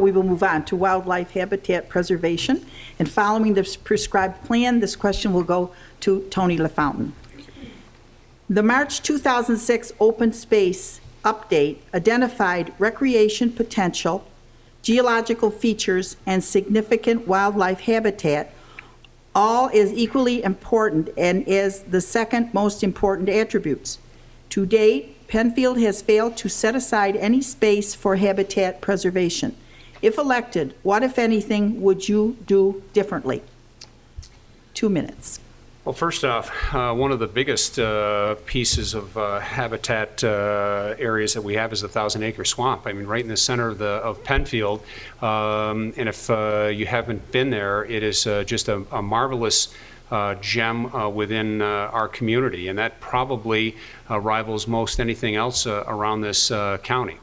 We will move on to wildlife habitat preservation. And following the prescribed plan, this question will go to Tony LaFountain. The March 2006 open space update identified recreation potential, geological features, and significant wildlife habitat, all as equally important and as the second most important attributes. To date, Penfield has failed to set aside any space for habitat preservation. If elected, what, if anything, would you do differently? 2 minutes. Well, first off, one of the biggest pieces of habitat areas that we have is the 1,000-acre swamp. I mean, right in the center of Penfield. And if you haven't been there, it is just a marvelous gem within our community, and that probably rivals most anything else around this county.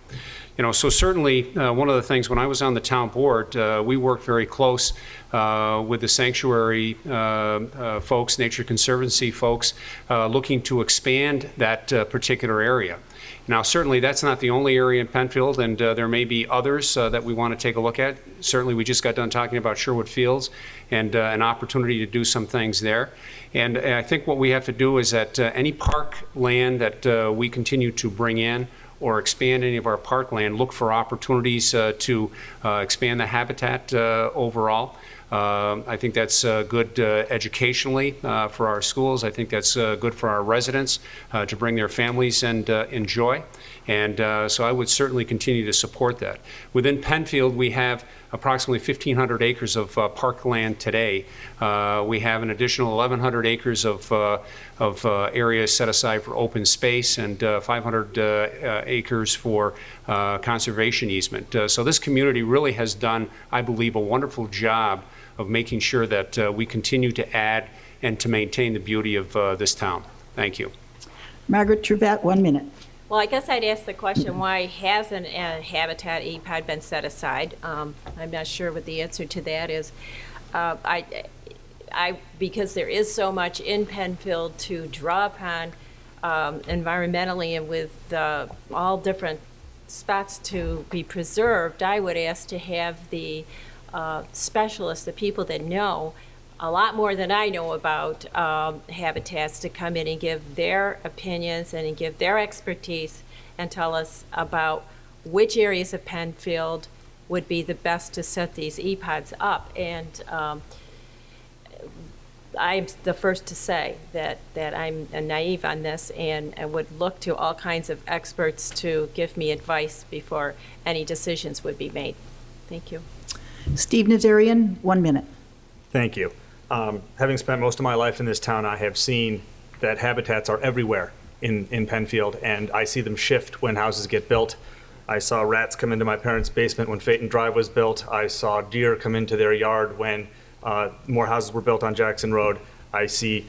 You know, so certainly one of the things, when I was on the town board, we worked very close with the sanctuary folks, Nature Conservancy folks, looking to expand that particular area. Now, certainly that's not the only area in Penfield, and there may be others that we want to take a look at. Certainly we just got done talking about Sherwood Fields and an opportunity to do some things there. And I think what we have to do is that any park land that we continue to bring in or expand any of our parkland, look for opportunities to expand the habitat overall. I think that's good educationally for our schools. I think that's good for our residents to bring their families and enjoy. And so I would certainly continue to support that. Within Penfield, we have approximately 1,500 acres of parkland today. We have an additional 1,100 acres of areas set aside for open space and 500 acres for conservation easement. So this community really has done, I believe, a wonderful job of making sure that we continue to add and to maintain the beauty of this town. Thank you. Margaret Trevette, 1 minute. Well, I guess I'd ask the question, why hasn't a habitat EPOD been set aside? I'm not sure what the answer to that is. Because there is so much in Penfield to draw upon environmentally and with all different spots to be preserved, I would ask to have the specialists, the people that know a lot more than I know about habitats, to come in and give their opinions and give their expertise and tell us about which areas of Penfield would be the best to set these EPODs up. And I'm the first to say that I'm naive on this and would look to all kinds of experts to give me advice before any decisions would be made. Thank you. Steve Nazarian, 1 minute. Thank you. Having spent most of my life in this town, I have seen that habitats are everywhere in Penfield, and I see them shift when houses get built. I saw rats come into my parents' basement when Phaeton Drive was built. I saw deer come into their yard when more houses were built on Jackson Road. I see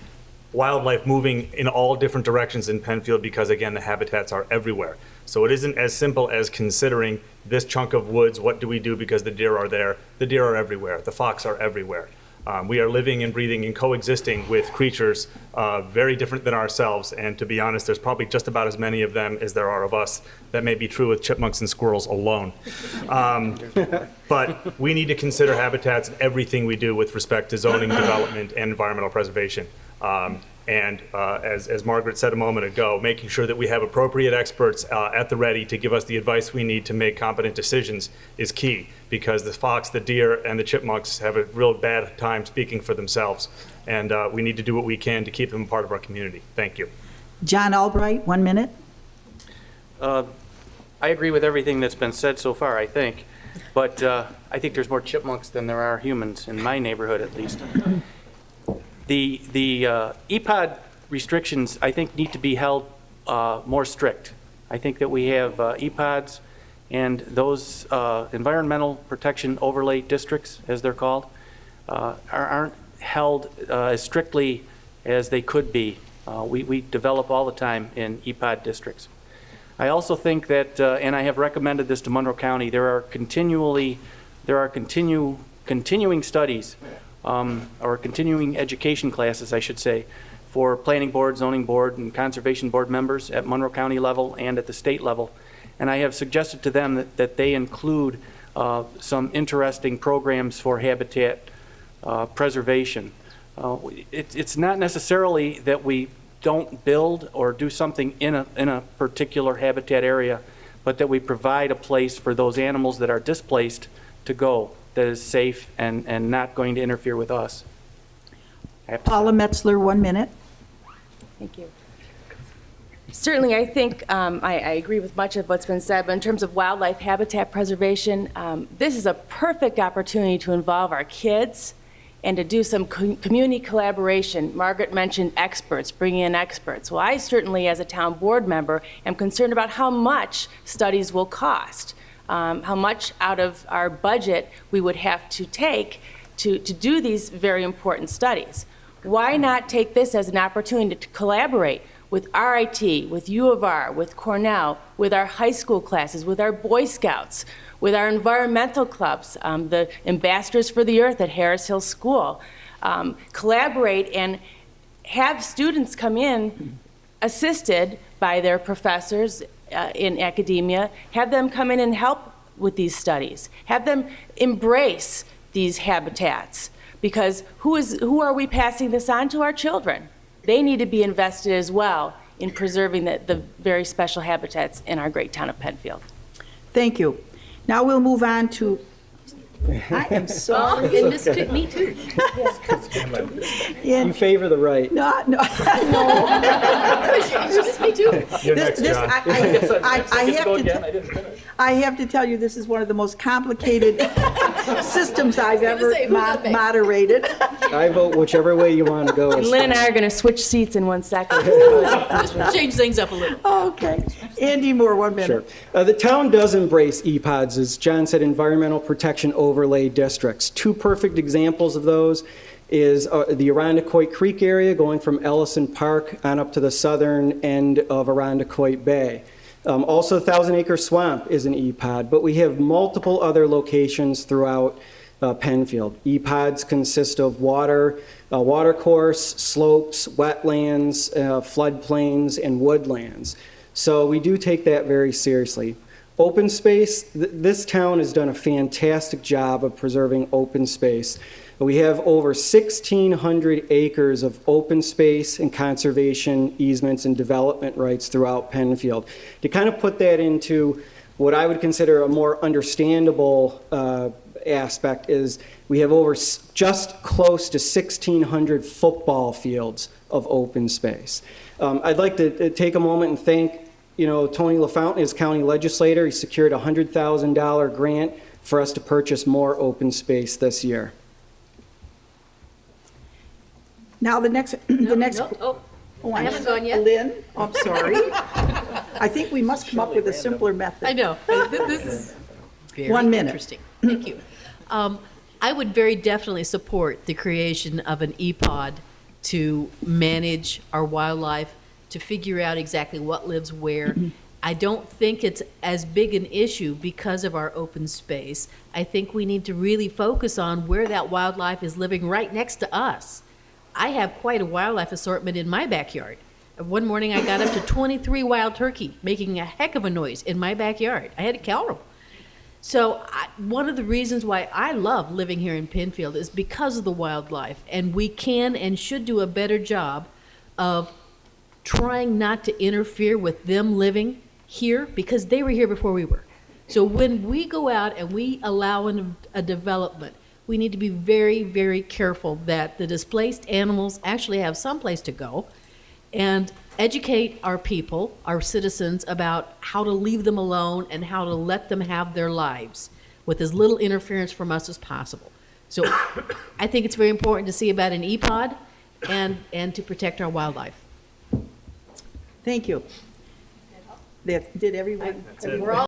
wildlife moving in all different directions in Penfield because, again, the habitats are everywhere. So it isn't as simple as considering this chunk of woods, what do we do because the deer are there? The deer are everywhere. The fox are everywhere. We are living and breathing and coexisting with creatures very different than ourselves, and to be honest, there's probably just about as many of them as there are of us. That may be true with chipmunks and squirrels alone. But we need to consider habitats in everything we do with respect to zoning, development, and environmental preservation. As Margaret said a moment ago, making sure that we have appropriate experts at the ready to give us the advice we need to make competent decisions is key, because the fox, the deer, and the chipmunks have a real bad time speaking for themselves, and we need to do what we can to keep them a part of our community. Thank you. John Albright, 1 minute. I agree with everything that's been said so far, I think, but I think there's more chipmunks than there are humans, in my neighborhood at least. The EPOD restrictions, I think, need to be held more strict. I think that we have EPODs and those environmental protection overlay districts, as they're called, aren't held as strictly as they could be. We develop all the time in EPOD districts. I also think that, and I have recommended this to Monroe County, there are continuing studies or continuing education classes, I should say, for planning board, zoning board, and conservation board members at Monroe County level and at the state level. And I have suggested to them that they include some interesting programs for habitat preservation. It's not necessarily that we don't build or do something in a particular habitat area, but that we provide a place for those animals that are displaced to go that is safe and not going to interfere with us. Paula Metzler, 1 minute. Thank you. Certainly, I think I agree with much of what's been said, but in terms of wildlife habitat preservation, this is a perfect opportunity to involve our kids and to do some community collaboration. Margaret mentioned experts, bringing in experts. Well, I certainly, as a town board member, am concerned about how much studies will cost, how much out of our budget we would have to take to do these very important studies. Why not take this as an opportunity to collaborate with RIT, with U of R, with Cornell, with our high school classes, with our Boy Scouts, with our environmental clubs, the Ambassadors for the Earth at Harris Hill School, collaborate and have students come in assisted by their professors in academia, have them come in and help with these studies, have them embrace these habitats, because who are we passing this on to? Our children. They need to be invested as well in preserving the very special habitats in our great town of Penfield. Thank you. Now we'll move on to, I am sorry. And this took me too. In- You favor the right. No, no. This me too. You're next, John. I have to tell you, this is one of the most complicated systems I've ever say, who's up next? moderated. I vote whichever way you want to go. And Lynn and I are going to switch seats in 1 second. Change things up a little. Okay. Andy Moore, 1 minute. Sure. The town does embrace EPODs, as John said, environmental protection overlay districts. Two perfect examples of those is the Irondequoit Creek area going from Ellison Park on up to the southern end of Irondequoit Bay. Also, Thousand Acre Swamp is an EPOD, but we have multiple other locations throughout Penfield. EPODs consist of watercourse, slopes, wetlands, floodplains, and woodlands. So we do take that very seriously. Open space, this town has done a fantastic job of preserving open space. We have over 1,600 acres of open space and conservation easements and development rights throughout Penfield. To kind of put that into what I would consider a more understandable aspect is we have over just close to 1,600 football fields of open space. I'd like to take a moment and thank Tony LaFountain, his county legislator. He secured a $100,000 grant for us to purchase more open space this year. Now the next, Oh, I haven't gone yet. Lynn, I'm sorry. I think we must come up with a simpler method. I know. This is very 1 minute. interesting. Thank you. I would very definitely support the creation of an EPOD to manage our wildlife, to figure out exactly what lives where. I don't think it's as big an issue because of our open space. I think we need to really focus on where that wildlife is living right next to us. I have quite a wildlife assortment in my backyard. One morning I got up to 23 wild turkey making a heck of a noise in my backyard. I had to kill them. So one of the reasons why I love living here in Penfield is because of the wildlife, and we can and should do a better job of trying not to interfere with them living here because they were here before we were. So when we go out and we allow a development, we need to be very, very careful that the displaced animals actually have some place to go and educate our people, our citizens, about how to leave them alone and how to let them have their lives with as little interference from us as possible. So I think it's very important to see about an EPOD and to protect our wildlife. Thank you. Did everyone? That's it. We're all